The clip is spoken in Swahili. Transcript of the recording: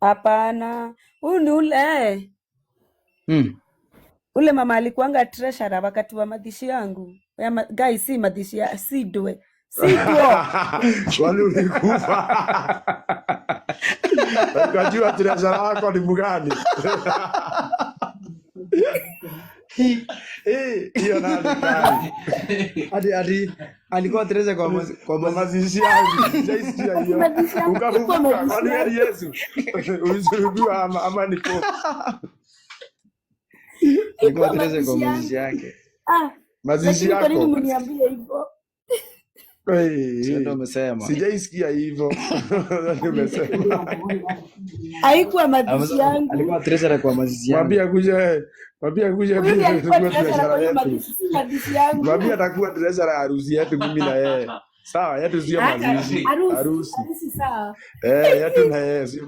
Hapana. Huyu ni ule. Ule mama alikuanga treasurer wakati wa madhishi yangu. Guys, si madhishi ya Sidwe. Wali ulikufa. Ukajua treasurer wako ni mgani? Hiyo nani? Hadi alikuwa treasurer kwa mazishi yangu. Sijaisikia hiyo. Ukafufuka kwani yeye Yesu. Ulisulubiwa ama niko. Alikuwa treasurer kwa mazishi yake. Mazishi yako. Kwa nini mniambie hivyo? Sio umesema. Sijaisikia hivyo. Umesema. Haikuwa mazishi yangu. Alikuwa treasurer kwa mazishi yangu. Mwambie kuja mimi nitakuwa treasurer yetu. Mwambie atakuwa treasurer ya harusi yetu mimi na yeye. Sawa, yetu sio mazishi. Harusi sawa. Yetu na yeye sio